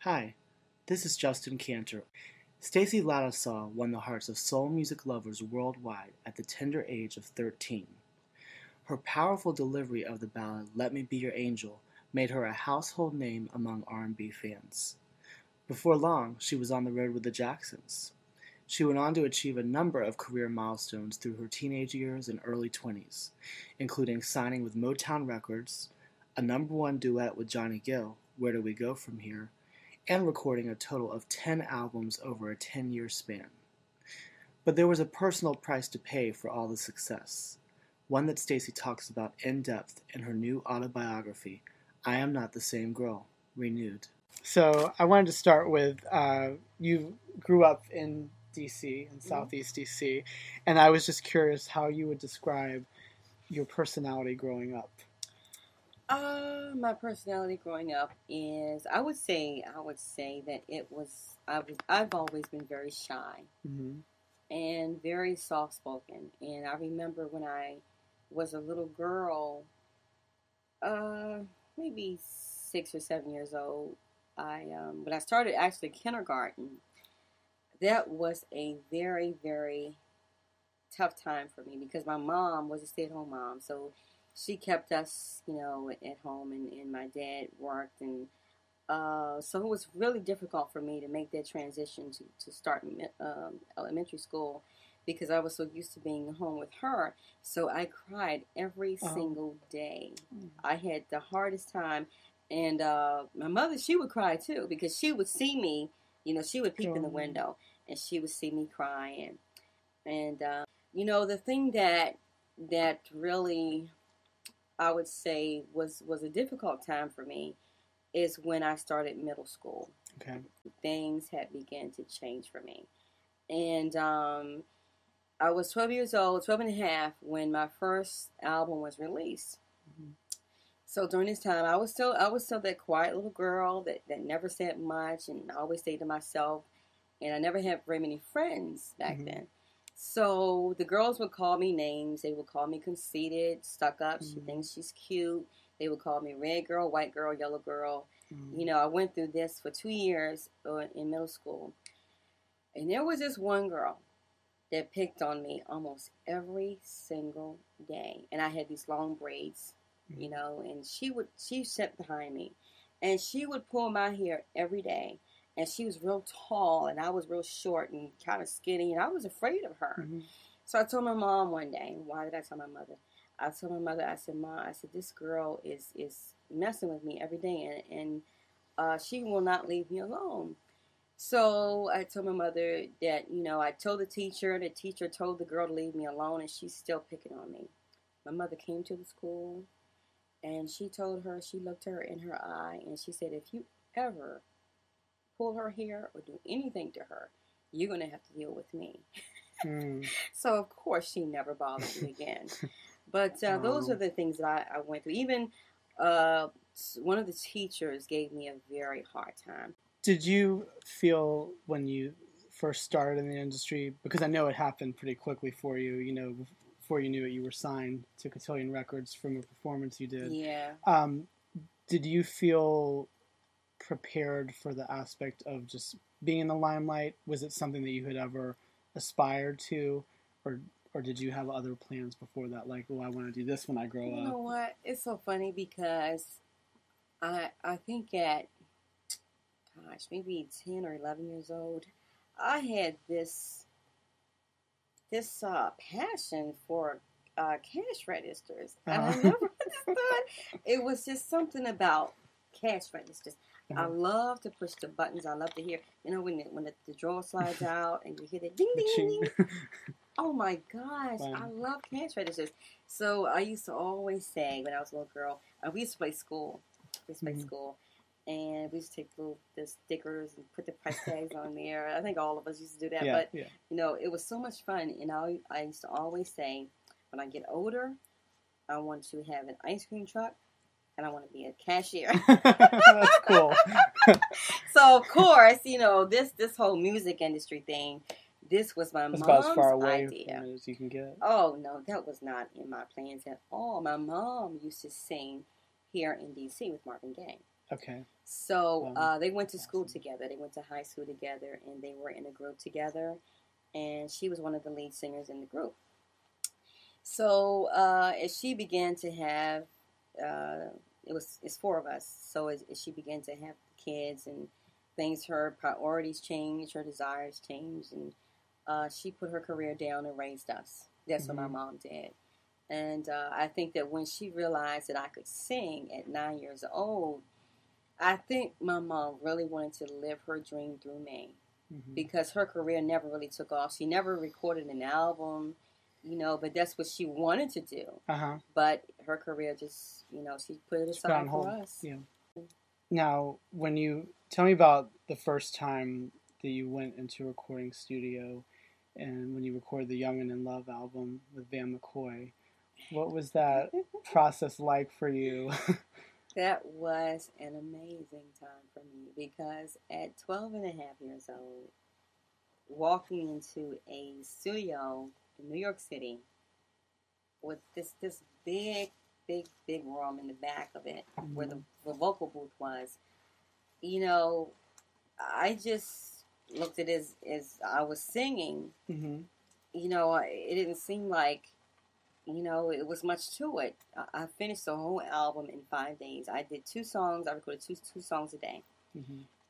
Hi, this is Justin Kantor. Stacy Lattisaw won the hearts of soul music lovers worldwide at the tender age of 13. Her powerful delivery of the ballad Let Me Be Your Angel made her a household name among R&B fans. Before long, she was on the road with the Jacksons. She went on to achieve a number of career milestones through her teenage years and early 20s, including signing with Motown Records, a #1 duet with Johnny Gill, Where Do We Go From Here, and recording a total of 10 albums over a 10-year span. But there was a personal price to pay for all the success, one that Stacy talks about in depth in her new autobiography, I Am Not the Same Girl, Renewed. So I wanted to start with, you grew up in D.C., in Southeast D.C., and I was just curious how you would describe your personality growing up. My personality growing up is, I would say that I've always been very shy and very soft-spoken. And I remember when I was a little girl, maybe 6 or 7 years old, when I started actually kindergarten, that was a very, very tough time for me because my mom was a stay-at-home mom, so she kept us, at home, and my dad worked, and so it was really difficult for me to make that transition to start elementary school because I was so used to being home with her. So I cried every single day. I had the hardest time, and my mother, she would cry too because she would see me, she would peep in the window, and she would see me crying. And, the thing that really, I would say was a difficult time for me is when I started middle school. Okay. Things had begun to change for me. And I was 12 years old, 12 and a half, when my first album was released. So during this time, I was still that quiet little girl that never said much and always stayed to myself. And I never had very many friends back then. So the girls would call me names. They would call me conceited, stuck up. She thinks she's cute. They would call me red girl, white girl, yellow girl. I went through this for 2 years in middle school. And there was this one girl that picked on me almost every single day. And I had these long braids, and she sat behind me. And she would pull my hair every day. And she was real tall, and I was real short and kind of skinny, and I was afraid of her. So I told my mom one day, why did I tell my mother? I told my mother, I said, Mom, this girl is messing with me every day, and she will not leave me alone. So I told my mother that, I told the teacher told the girl to leave me alone, and she's still picking on me. My mother came to the school, and she looked her in her eye, and she said, if you ever pull her hair or do anything to her, you're going to have to deal with me. So, of course, she never bothered me again. But those are the things that I went through. Even one of the teachers gave me a very hard time. Did you feel when you first started in the industry, because I know it happened pretty quickly for you, before you knew it, you were signed to Cotillion Records from a performance you did. Yeah. Did you feel prepared for the aspect of just being in the limelight? Was it something that you had ever aspired to, or did you have other plans before that, like, I want to do this when I grow up? You know what? It's so funny because I think at, maybe 10 or 11 years old, I had this passion for cash registers, and I never understood. It was just something about cash registers. I love to push the buttons. I love to hear, when the drawer slides out and you hear the ding, ding, ding, ding. Oh my gosh, wow. I love cash registers. So I used to always say when I was a little girl, we used to play school. And we used to take the stickers and put the price tags on there. I think all of us used to do that. But, it was so much fun. And I used to always say, when I get older, I want to have an ice cream truck. And I want to be a cashier. That's cool. So, of course, this whole music industry thing, this was my mom's about as far away idea. From it as you can get. Oh, no, that was not in my plans at all. My mom used to sing here in D.C. with Marvin Gaye. Okay. So they went to school together. They went to high school together, and they were in a group together. And she was one of the lead singers in the group. So as she began to have, it's four of us. So as she began to have kids and things, her priorities changed, her desires changed, and she put her career down and raised us. That's what my mom did. And I think that when she realized that I could sing at 9 years old, I think my mom really wanted to live her dream through me, because her career never really took off. She never recorded an album, but that's what she wanted to do. But her career just, she put it aside for us. Yeah. Now, tell me about the first time that you went into a recording studio and when you recorded the Young and in Love album with Van McCoy. What was that process like for you? That was an amazing time for me, because at 12 and a half years old, walking into a studio in New York City with this big room in the back of it where the vocal booth was, I just looked at it as I was singing. It didn't seem like, it was much to it. I finished the whole album in 5 days. I did 2 songs. I recorded two songs a day,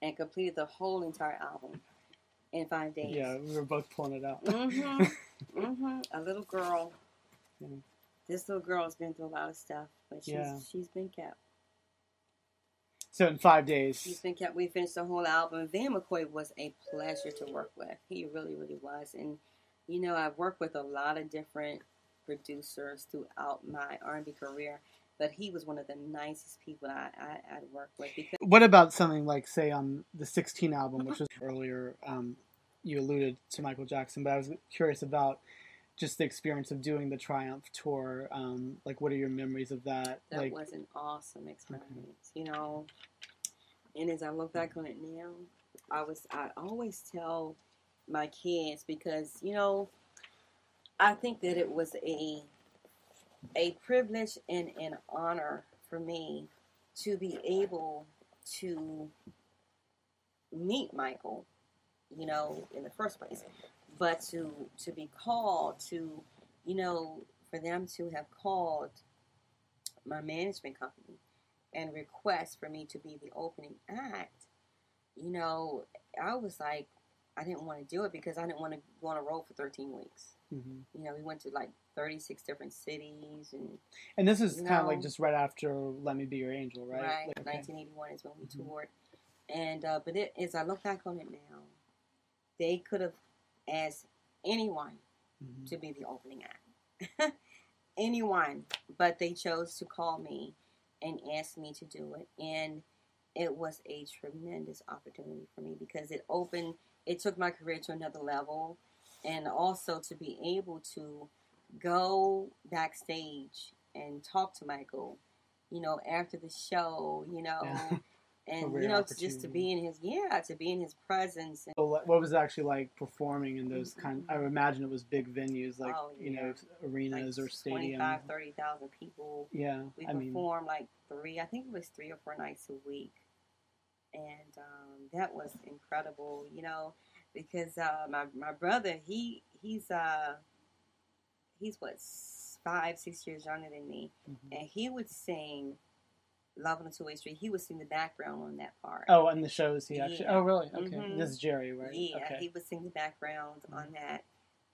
and completed the whole entire album in 5 days. Yeah, we were both pulling it out. A little girl. This little girl has been through a lot of stuff, but she's been kept. So in 5 days. She's been kept. We finished the whole album. Van McCoy was a pleasure to work with. He really, really was. And, I've worked with a lot of different producers throughout my R&B career, but he was one of the nicest people I'd worked with. Because what about something like, say, on the 16 album, which was earlier, you alluded to Michael Jackson, but I was curious about just the experience of doing the Triumph tour. What are your memories of that? That was an awesome experience, And as I look back on it now, I always tell my kids, because, I think that it was a privilege and an honor for me to be able to meet Michael, in the first place. But to be called to, for them to have called my management company and request for me to be the opening act, I was like, I didn't want to do it because I didn't want to go on a road for 13 weeks. We went to 36 different cities. And this is kind of like just right after Let Me Be Your Angel, right? Right. 1981 is when we toured. And, but as I look back on it now, they could have asked anyone to be the opening act. Anyone. But they chose to call me and ask me to do it. And it was a tremendous opportunity for me, because it took my career to another level. And also to be able to go backstage and talk to Michael, after the show, and just to be in his presence. So what was it actually like performing in those I would imagine it was big venues, arenas or stadiums. 25,000, 30,000 people. Yeah. We performed I think it was 3 or 4 nights a week. And that was incredible, because my brother, he's what, 5-6 years younger than me, and he would sing Love on a Two-Way Street. He would sing the background on that part. Oh, on the shows he actually. Oh, really? Okay. This is Jerry, right? Yeah, okay. He would sing the background on that,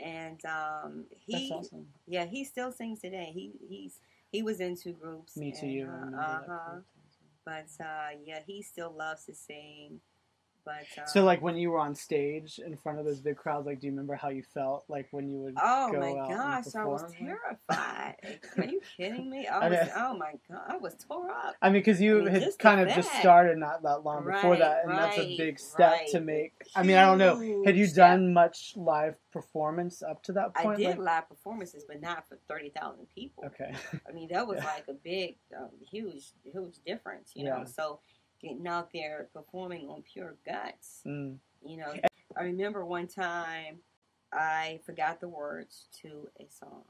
and that's awesome. Yeah, he still sings today. He was in 2 groups. Me Too, you. But he still loves to sing. But so, when you were on stage in front of those big crowds, do you remember how you felt? When you would go out and perform? I was terrified. Are you kidding me? Oh my God, I was tore up. I mean, because you had kind of just started not that long before that, and that's a big step to make. Huge. I mean, I don't know. Had you done much live performance up to that point? I did live performances, but not for 30,000 people. Okay. I mean, that was a big, huge difference, you know. So getting out there performing on pure guts, I remember one time I forgot the words to a song,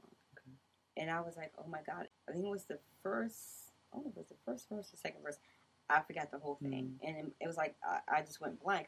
and I was like, oh my God, I think it was the first verse or second verse. I forgot the whole thing. And it was like, I just went blank.